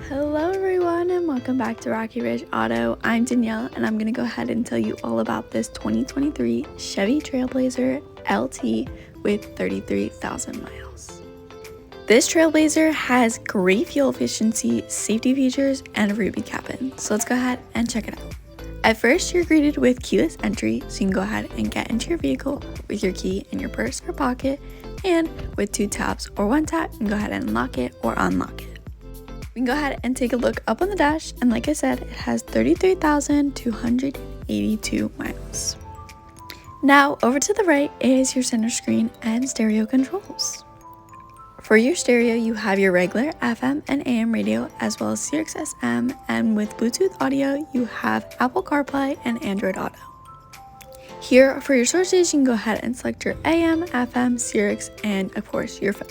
Hello everyone and welcome back to Rocky Ridge Auto. I'm Danielle and I'm going to go ahead and tell you all about this 2023 Chevy Trailblazer LT with 33,000 miles. This Trailblazer has great fuel efficiency, safety features, and a Ruby cabin, so let's go ahead and check it out. At first, you're greeted with keyless entry, so you can go ahead and get into your vehicle with your key in your purse or pocket, and with 2 taps or 1 tap, you can go ahead and lock it or unlock it. We can go ahead and take a look up on the dash, and like I said, it has 33,282 miles. Now, over to the right is your center screen and stereo controls. For your stereo, you have your regular FM and AM radio, as well as Sirius XM, and with Bluetooth audio, you have Apple CarPlay and Android Auto. Here, for your sources, you can go ahead and select your AM, FM, Sirius, and of course, your phone.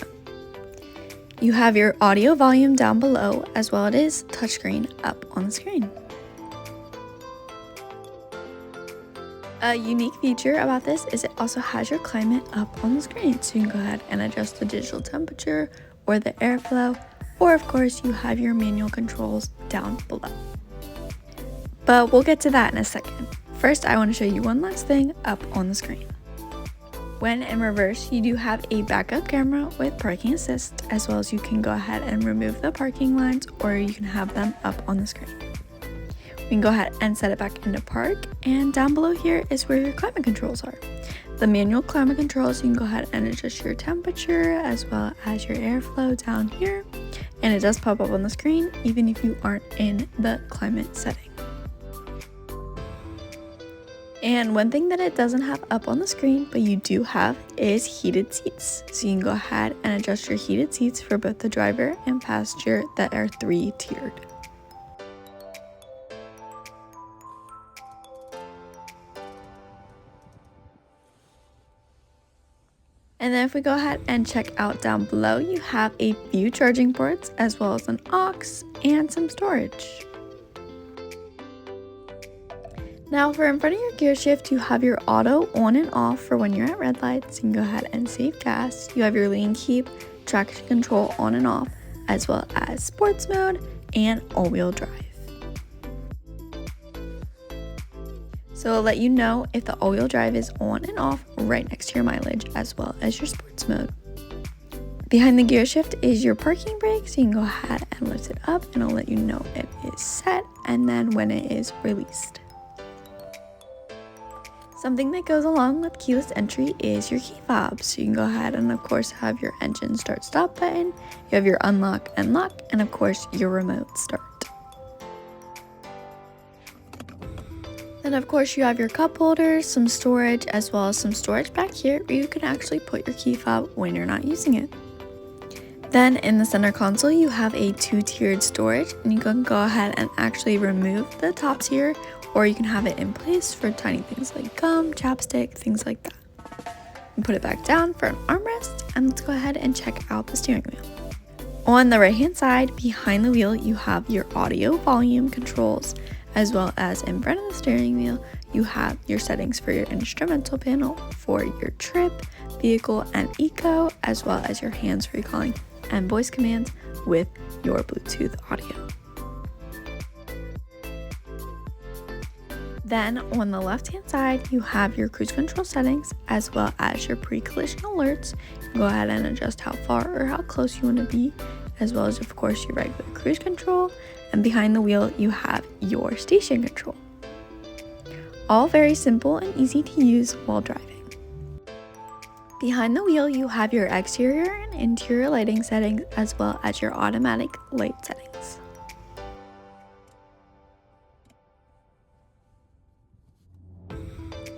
You have your audio volume down below, as well as touchscreen up on the screen. A unique feature about this is it also has your climate up on the screen, so you can go ahead and adjust the digital temperature or the airflow, or of course you have your manual controls down below. But we'll get to that in a second. First, I want to show you one last thing up on the screen. When in reverse, you do have a backup camera with parking assist, as well as you can go ahead and remove the parking lines, or you can have them up on the screen. We can go ahead and set it back into park, and down below here is where your climate controls are. The manual climate controls, you can go ahead and adjust your temperature as well as your airflow down here, and it does pop up on the screen even if you aren't in the climate setting. And one thing that it doesn't have up on the screen, but you do have, is heated seats. So you can go ahead and adjust your heated seats for both the driver and passenger that are 3-tiered. And then if we go ahead and check out down below, you have a few charging ports as well as an aux and some storage. Now for in front of your gear shift, you have your auto on and off for when you're at red lights. You can go ahead and save gas. You have your lane keep, traction control on and off, as well as sports mode and all-wheel drive. So it'll let you know if the all-wheel drive is on and off right next to your mileage, as well as your sports mode. Behind the gear shift is your parking brake, so you can go ahead and lift it up and it'll let you know it is set and then when it is released. Something that goes along with keyless entry is your key fob, so you can go ahead and of course have your engine start stop button, you have your unlock and lock, and of course your remote start. Then of course you have your cup holders, some storage, as well as some storage back here where you can actually put your key fob when you're not using it. Then in the center console you have a 2-tiered storage, and you can go ahead and actually remove the top tier, or you can have it in place for tiny things like gum, chapstick, things like that. And put it back down for an armrest, and let's go ahead and check out the steering wheel. On the right hand side, behind the wheel, you have your audio volume controls, as well as in front of the steering wheel, you have your settings for your instrumental panel for your trip, vehicle, and eco, as well as your hands-free calling and voice commands with your Bluetooth audio. Then on the left hand side, you have your cruise control settings, as well as your pre-collision alerts. You can go ahead and adjust how far or how close you want to be, as well as of course your regular cruise control. And behind the wheel, you have your station control. All very simple and easy to use while driving. Behind the wheel, you have your exterior and interior lighting settings, as well as your automatic light settings.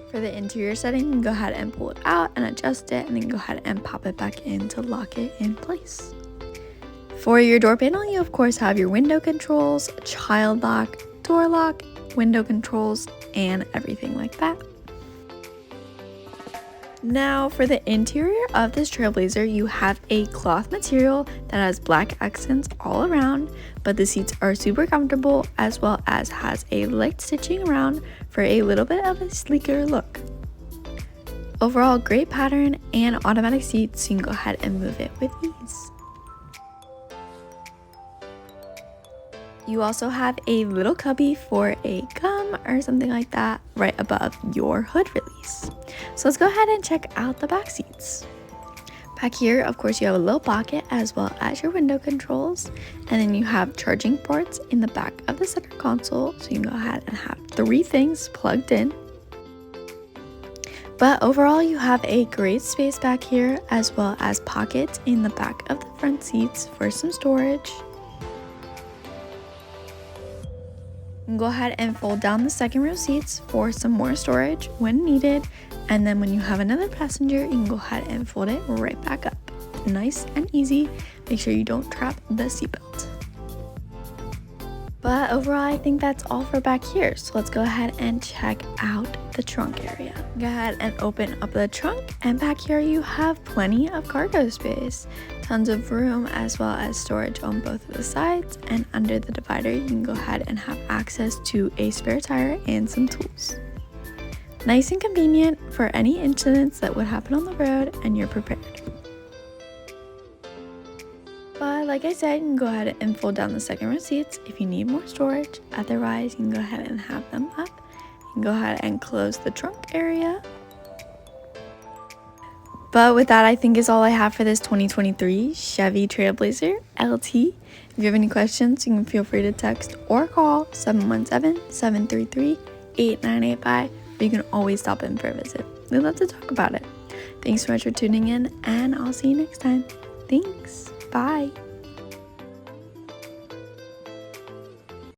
For the interior setting, you can go ahead and pull it out and adjust it, and then go ahead and pop it back in to lock it in place. For your door panel, you of course have your window controls, child lock, door lock, window controls, and everything like that. Now for the interior of this Trailblazer, you have a cloth material that has black accents all around, but the seats are super comfortable, as well as has a light stitching around for a little bit of a sleeker look. Overall, great pattern and automatic seats, so you can go ahead and move it with ease. You also have a little cubby for a gum or something like that right above your hood release. So let's go ahead and check out the back seats. Back here, of course, you have a little pocket as well as your window controls, and then you have charging ports in the back of the center console, so you can go ahead and have 3 things plugged in. But overall, you have a great space back here as well as pockets in the back of the front seats for some storage. You can go ahead and fold down the second row seats for some more storage when needed, and then when you have another passenger, you can go ahead and fold it right back up. Nice and easy. Make sure you don't trap the seatbelt. But overall, I think that's all for back here. So let's go ahead and check out the trunk area. Go ahead and open up the trunk, and back here you have plenty of cargo space. Tons of room as well as storage on both of the sides, and under the divider you can go ahead and have access to a spare tire and some tools. Nice and convenient for any incidents that would happen on the road, and you're prepared. But like I said, you can go ahead and fold down the second row seats if you need more storage. Otherwise, you can go ahead and have them up. You can go ahead and close the trunk area. But with that, I think is all I have for this 2023 Chevy Trailblazer LT. If you have any questions, you can feel free to text or call 717-733-8985. Or you can always stop in for a visit. We'd love to talk about it. Thanks so much for tuning in, and I'll see you next time. Thanks. Bye.